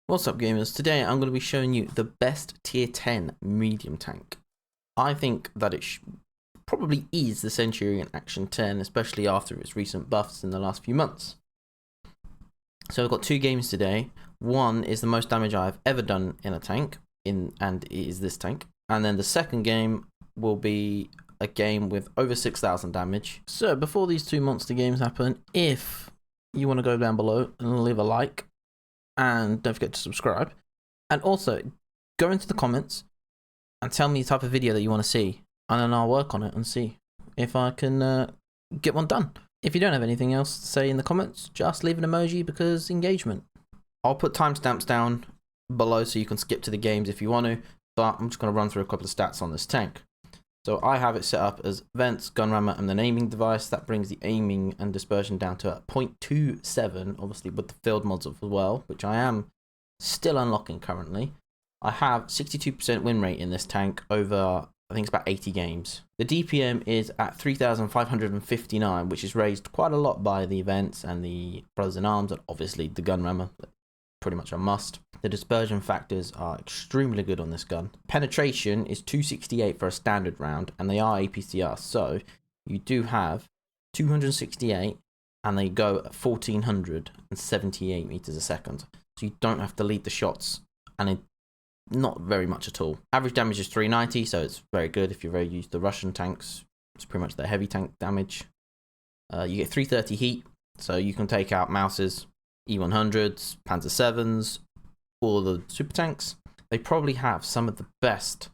What's up, gamers? Today I'm going to be showing you the best tier 10 medium tank. I think that it probably is the Centurion Action 10, especially after its recent buffs in the last few months. So I've got two games today. One is the most damage I've ever done in a tank, and it is this tank. And then the second game will be a game with over 6,000 damage. So before these two monster games happen, if you want to go down below and leave a like, and don't forget to subscribe, and also go into the comments and tell me the type of video that you want to see, and then I'll work on it and see if I can get one done. If you don't have anything else to say in the comments, just leave an emoji because engagement. I'll put timestamps down below so you can skip to the games if you want to, but I'm just going to run through a couple of stats on this tank. So I have it set up as vents, gun rammer, and an aiming device. That brings the aiming and dispersion down to 0.27, obviously with the field mods as well, which I am still unlocking currently. I have 62% win rate in this tank over, I think it's about 80 games. The DPM is at 3,559, which is raised quite a lot by the events and the Brothers in Arms, and obviously the gun rammer, pretty much a must. The dispersion factors are extremely good on this gun. Penetration is 268 for a standard round, and they are APCR, so you do have 268, and they go at 1,478 meters a second. So you don't have to lead the shots, and not very much at all. Average damage is 390, so it's very good if you're very used to Russian tanks. It's pretty much their heavy tank damage. You get 330 heat, so you can take out Mouses, E100s, Panzer 7s, all the super tanks. They probably have some of the best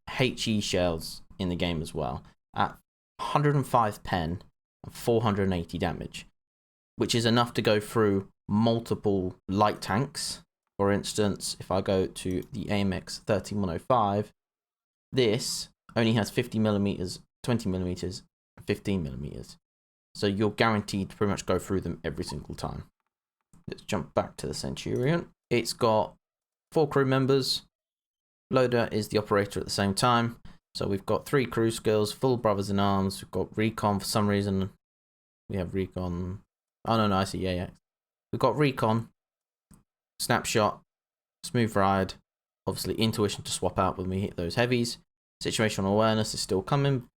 HE shells in the game as well, at 105 pen and 480 damage, which is enough to go through multiple light tanks. For instance, if I go to the AMX 13105, this only has 50mm, 20mm, 15mm. So you're guaranteed to pretty much go through them every single time. Let's jump back to the Centurion. It's got 4 crew members. Loader is the operator at the same time. So we've got 3 crew skills, full Brothers in Arms. We've got Recon for some reason. We have Recon. Oh, no, I see. Yeah. We've got Recon, Snapshot, Smooth Ride, obviously Intuition to swap out when we hit those heavies. Situational Awareness is still coming.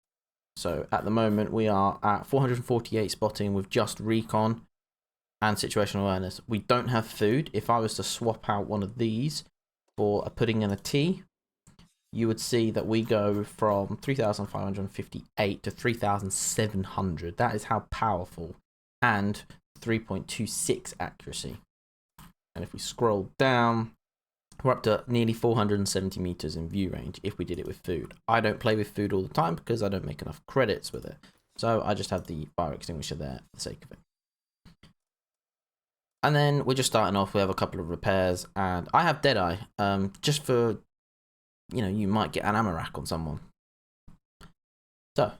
So at the moment we are at 448 spotting with just Recon and Situational Awareness. We don't have food. If I was to swap out one of these for a pudding and a tea, you would see that we go from 3,558 to 3,700. That is how powerful, and 3.26 accuracy. And if we scroll down, we're up to nearly 470 meters in view range if we did it with food. I don't play with food all the time because I don't make enough credits with it. So I just have the fire extinguisher there for the sake of it. And then we're just starting off. We have a couple of repairs, and I have Deadeye, just for, you might get an ammo rack on someone. So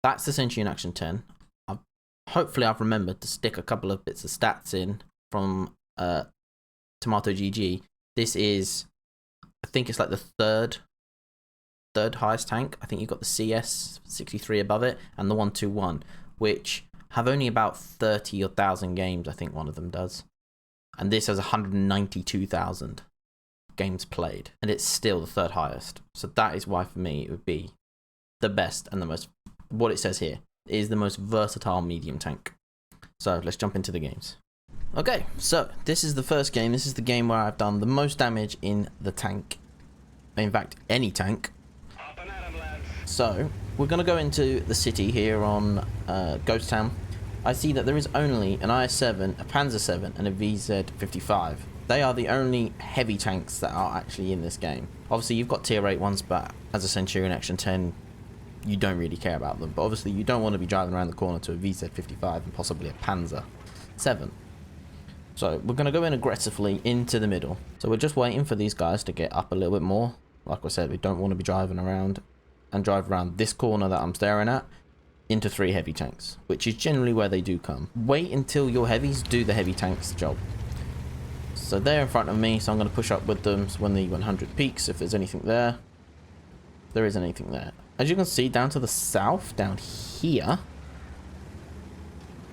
that's the Centurion Action 10. Hopefully I've remembered to stick a couple of bits of stats in from Tomato GG. This is, I think it's like the third highest tank. I think you've got the CS 63 above it and the 121, which have only about 30,000 games. I think one of them does, and this has 192,000 games played, and it's still the third highest. So that is why for me it would be the best and the most, what it says here, it is the most versatile medium tank. So let's jump into the games. Okay, so this is the first game. This is the game where I've done the most damage in the tank. In fact, any tank. So we're going to go into the city here on Ghost Town. I see that there is only an IS-7, a Panzer 7, and a VZ-55. They are the only heavy tanks that are actually in this game. Obviously, you've got tier 8 ones, but as a Centurion Action 10, you don't really care about them. But obviously, you don't want to be driving around the corner to a VZ-55 and possibly a Panzer 7. So we're going to go in aggressively into the middle. So we're just waiting for these guys to get up a little bit more. Like I said, we don't want to be driving around and drive around this corner that I'm staring at into 3 heavy tanks, which is generally where they do come. Wait until your heavies do the heavy tanks job. So they're in front of me, so I'm going to push up with them when the 100 peaks, if there's anything there. There isn't anything there. As you can see, down to the south, down here,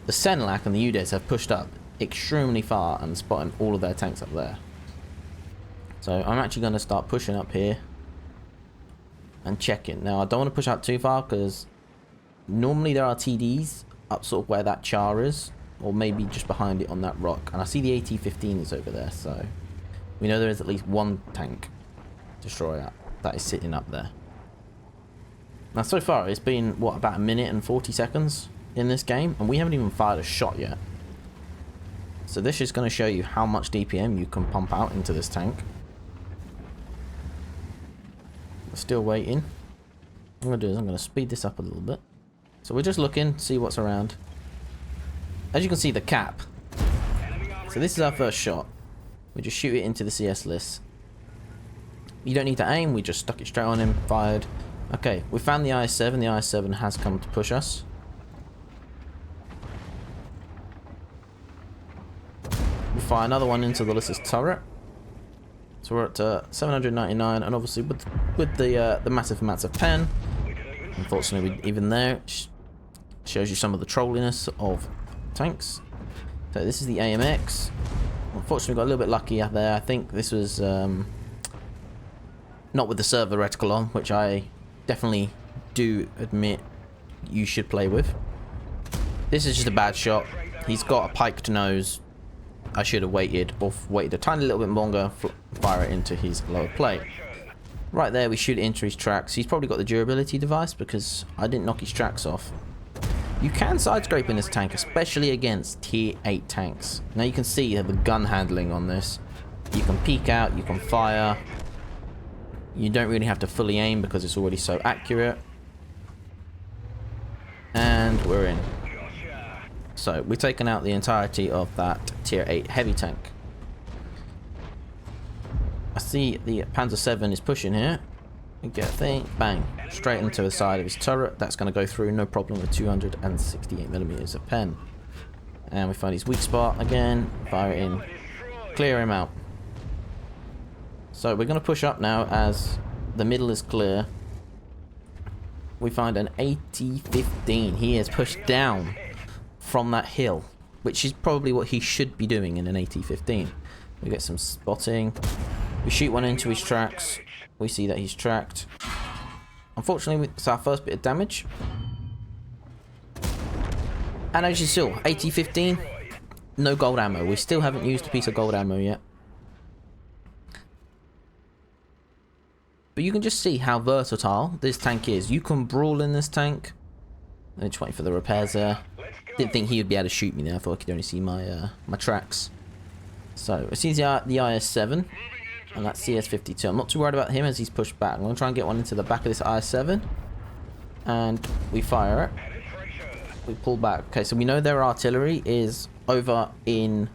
the Senlac and the UDES have pushed up extremely far and spotting all of their tanks up there. So I'm actually going to start pushing up here and checking. Now I don't want to push out too far because normally there are TDs up sort of where that char is, or maybe just behind it on that rock. And I see the AT-15 is over there, so we know there is at least one tank destroyer that is sitting up there. Now so far it's been, what, about a minute and 40 seconds in this game, and we haven't even fired a shot yet. So this is going to show you how much DPM you can pump out into this tank. We're still waiting. What I'm going to do is I'm going to speed this up a little bit. So we're just looking, see what's around. As you can see, the cap. So this is our first shot. We just shoot it into the CS list. You don't need to aim, we just stuck it straight on him, fired. Okay, we found the IS-7. The IS-7 has come to push us. We fire another one into the Lys's turret. So we're at 799, and obviously with the massive amounts of pen, unfortunately even there, shows you some of the trolliness of tanks. So this is the AMX. Unfortunately, got a little bit lucky out there. I think this was not with the server reticle on, which I definitely do admit you should play with. This is just a bad shot. He's got a piked nose. I should have waited, or waited a tiny little bit longer, fire it into his lower plate. Right there, we shoot it into his tracks. He's probably got the durability device because I didn't knock his tracks off. You can side scrape in this tank, especially against tier 8 tanks. Now you can see the gun handling on this. You can peek out, you can fire. You don't really have to fully aim because it's already so accurate. And we're in. So we've taken out the entirety of that tier 8 heavy tank. I see the Panzer 7 is pushing here. We get a thing, bang, straight into the side of his turret. That's going to go through no problem with 268mm of pen. And we find his weak spot again, fire it in, clear him out. So we're going to push up now as the middle is clear. We find an AT-15. He is pushed down from that hill, which is probably what he should be doing in an AT-15. We get some spotting. We shoot one into his tracks. We see that he's tracked. Unfortunately, it's our first bit of damage. And as you saw, AT-15, no gold ammo. We still haven't used a piece of gold ammo yet. But you can just see how versatile this tank is. You can brawl in this tank. I'm just waiting for the repairs there. Didn't think he would be able to shoot me there. I thought I could only see my my tracks. So I see the IS-7 and that CS-52. I'm not too worried about him as he's pushed back. I'm going to try and get one into the back of this IS-7. And we fire it. We pull back. Okay, so we know their artillery is over in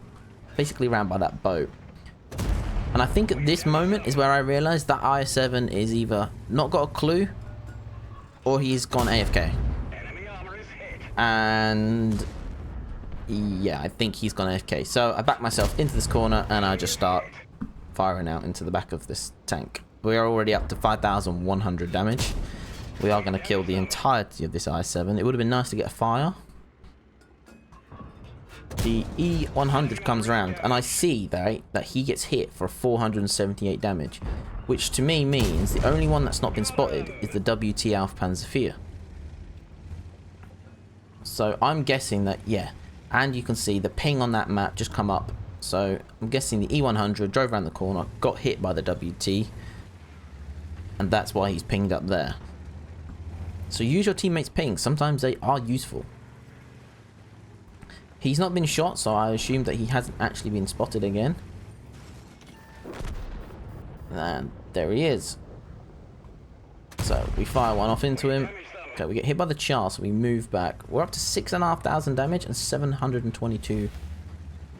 basically around by that boat. And I think at this moment is where I realised that IS-7 is either not got a clue or he's gone AFK. And yeah, I think he's gone AFK. So I back myself into this corner and I just start firing out into the back of this tank. We are already up to 5,100 damage. We are going to kill the entirety of this IS-7. It would have been nice to get a fire. The E100 comes around and I see that he gets hit for 478 damage, which to me means the only one that's not been spotted is the WT Alpha Panzer IV. So I'm guessing that, yeah, and you can see the ping on that map just come up. So I'm guessing the E100 drove around the corner, got hit by the WT, and that's why he's pinged up there. So use your teammates' pings. Sometimes they are useful. He's not been shot, so I assume that he hasn't actually been spotted again. And there he is. So we fire one off into him. Okay, we get hit by the char, so we move back. We're up to 6,500 damage and 722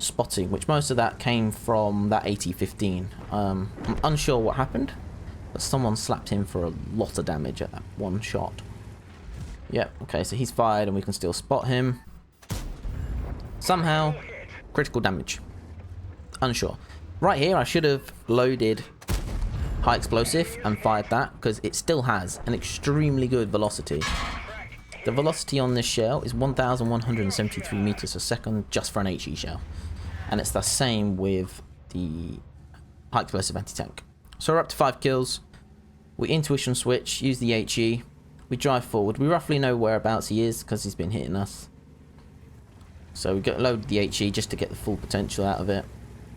spotting, which most of that came from that AT-15. I'm unsure what happened, but someone slapped him for a lot of damage at that one shot. Yep, okay, so he's fired and we can still spot him. Somehow, critical damage. Unsure. Right here, I should have loaded high explosive and fired that because it still has an extremely good velocity. The velocity on this shell is 1,173 meters a second just for an HE shell, and it's the same with the high explosive anti-tank. So we're up to 5 kills. We intuition switch, use the HE. We drive forward. We roughly know whereabouts he is because he's been hitting us. So we load the HE just to get the full potential out of it.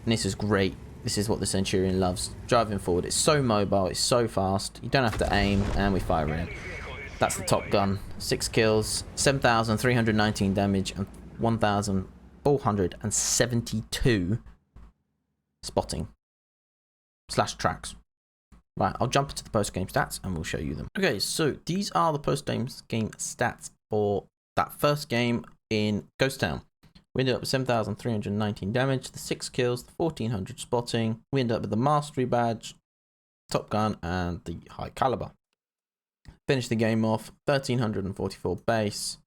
And this is great. This is what the Centurion loves. Driving forward. It's so mobile. It's so fast. You don't have to aim. And we fire in. That's the Top Gun. 6 kills. 7,319 damage. And 1,472 spotting. / tracks. Right, I'll jump into the post-game stats and we'll show you them. Okay, so these are the post-game stats for that first game in Ghost Town. We ended up with 7,319 damage, the 6 kills, the 1,400 spotting. We ended up with the Mastery Badge, Top Gun, and the High Caliber. Finished the game off, 1,344 base.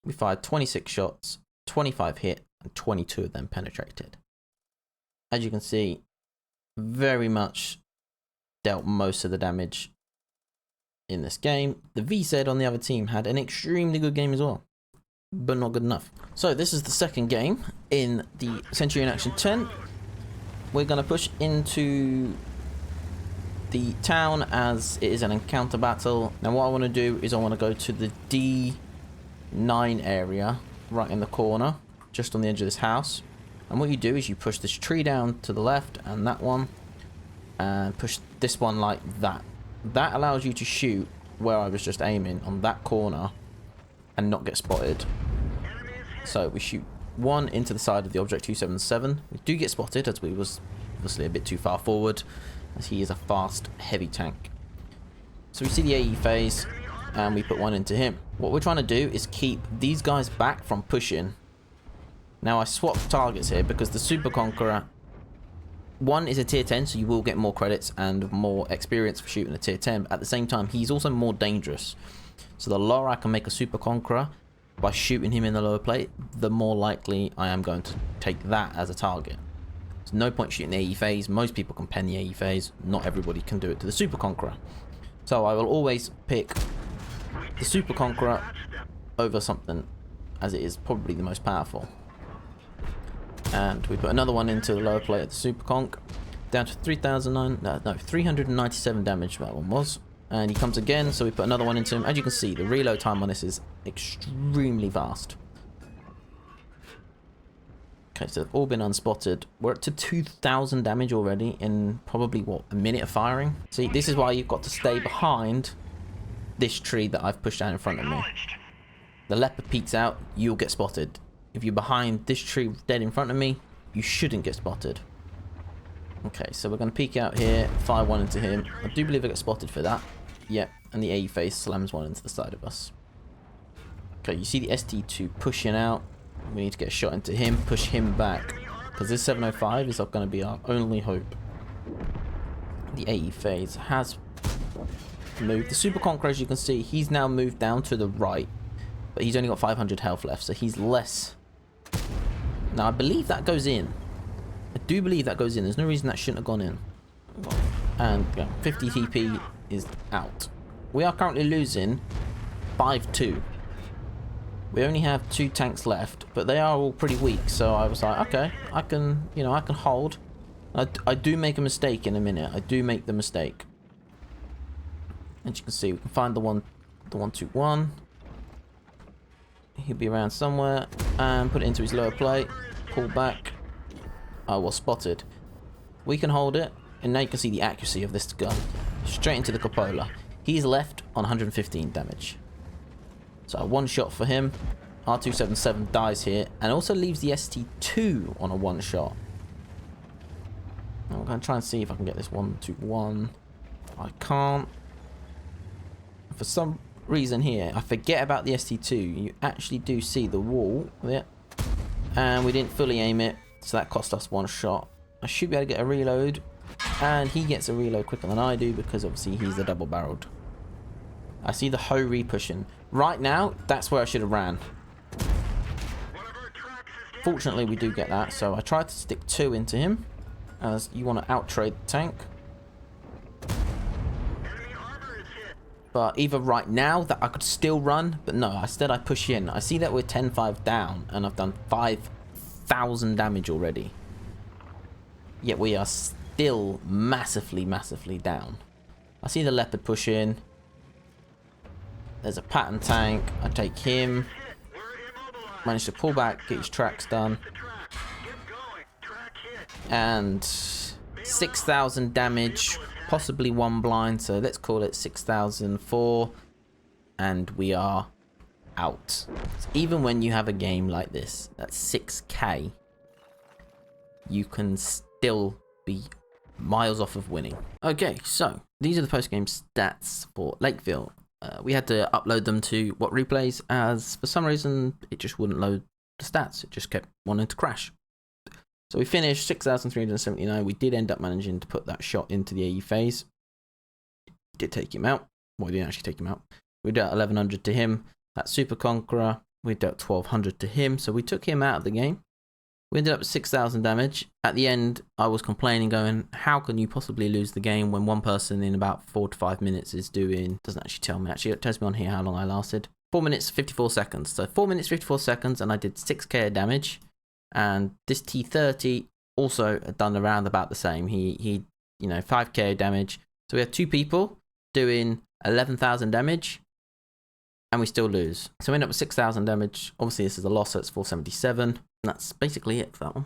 We fired 26 shots, 25 hit, and 22 of them penetrated. As you can see, very much dealt most of the damage in this game. The VZ on the other team had an extremely good game as well, but not good enough. So this is the second game in the Centurion Action 10. We're going to push into the town as it is an encounter battle. Now what I want to do is I want to go to the D9 area right in the corner, just on the edge of this house. And what you do is you push this tree down to the left and that one, and push this one like that. That allows you to shoot where I was just aiming on that corner and not get spotted. So we shoot one into the side of the Object 277. We do get spotted as we was obviously a bit too far forward, as he is a fast, heavy tank. So we see the AE phase and we put one into him. What we're trying to do is keep these guys back from pushing. Now I swapped targets here because the Super Conqueror, one is a tier 10, so you will get more credits and more experience for shooting a tier 10, but at the same time he's also more dangerous. So the lower I can make a Super Conqueror by shooting him in the lower plate, the more likely I am going to take that as a target. There's no point shooting the AE phase. Most people can pen the AE phase, not everybody can do it to the Super Conqueror. So I will always pick the Super Conqueror over something, as it is probably the most powerful. And we put another one into the lower plate of the Super Conk, down to 397 damage that one was. And he comes again, so we put another one into him. As you can see, the reload time on this is extremely vast. Okay, so they've all been unspotted. We're up to 2,000 damage already in probably, what, a minute of firing? See, this is why you've got to stay behind this tree that I've pushed down in front of me. The leopard peeks out, you'll get spotted. If you're behind this tree dead in front of me, you shouldn't get spotted. Okay, so we're going to peek out here, fire one into him. I do believe I get spotted for that. Yep, and the AE phase slams one into the side of us. Okay, you see the ST2 pushing out. We need to get a shot into him, push him back, because this 705 is going to be our only hope. The AE phase has moved. The Super Conqueror, as you can see, he's now moved down to the right, but he's only got 500 health left, so he's less. Now, I believe that goes in. I do believe that goes in. There's no reason that shouldn't have gone in. And yeah, 50 TP is out. We are currently losing 5-2. We only have 2 tanks left, but they are all pretty weak. So I was like, okay, I can, I can hold. I do make a mistake in a minute. I do make the mistake. As you can see, we can find the 121. He'll be around somewhere, and put it into his lower plate. Pull back. I was spotted. We can hold it, and now you can see the accuracy of this gun. Straight into the cupola. He's left on 115 damage. So one shot for him. R277 dies here, and also leaves the ST2 on a one shot. I'm going to try and see if I can get this 121. I can't. For some reason here, I forget about the ST2. You actually do see the wall there, and we didn't fully aim it, so that cost us one shot. I should be able to get a reload, and he gets a reload quicker than I do because obviously he's the double barreled. I see the Ho-Re pushing. Right now, that's where I should have ran. Fortunately, we do get that, so I tried to stick 2 into him, as you want to out-trade the tank. But either right now that I could still run, but no, instead I push in. I see that we're 10-5 down, and I've done 5,000 damage already. Yet we are still massively, massively down. I see the Leopard push in. There's a Patton tank. I take him. Manage to pull back, get his tracks done. And 6,000 damage, possibly 1 blind, so let's call it 6,004. And we are out. So even when you have a game like this, that's 6k, you can still be miles off of winning. Okay, so these are the post-game stats for Lakeville. We had to upload them to What Replays, as for some reason it just wouldn't load the stats. It just kept wanting to crash. So we finished 6,379. We did end up managing to put that shot into the AE phase. Did take him out. Well, we didn't actually take him out. We dealt 1,100 to him. That Super Conqueror, we dealt 1,200 to him. So we took him out of the game. We ended up with 6,000 damage. At the end, I was complaining, going, how can you possibly lose the game when one person in about 4 to 5 minutes is doing... Doesn't actually tell me. Actually, it tells me on here how long I lasted. 4 minutes, 54 seconds. So 4 minutes, 54 seconds, and I did 6k of damage. And this T30 also had done around about the same. He 5k of damage. So we had 2 people doing 11,000 damage, and we still lose. So we end up with 6,000 damage. Obviously, this is a loss, so it's 477. And that's basically it for that one.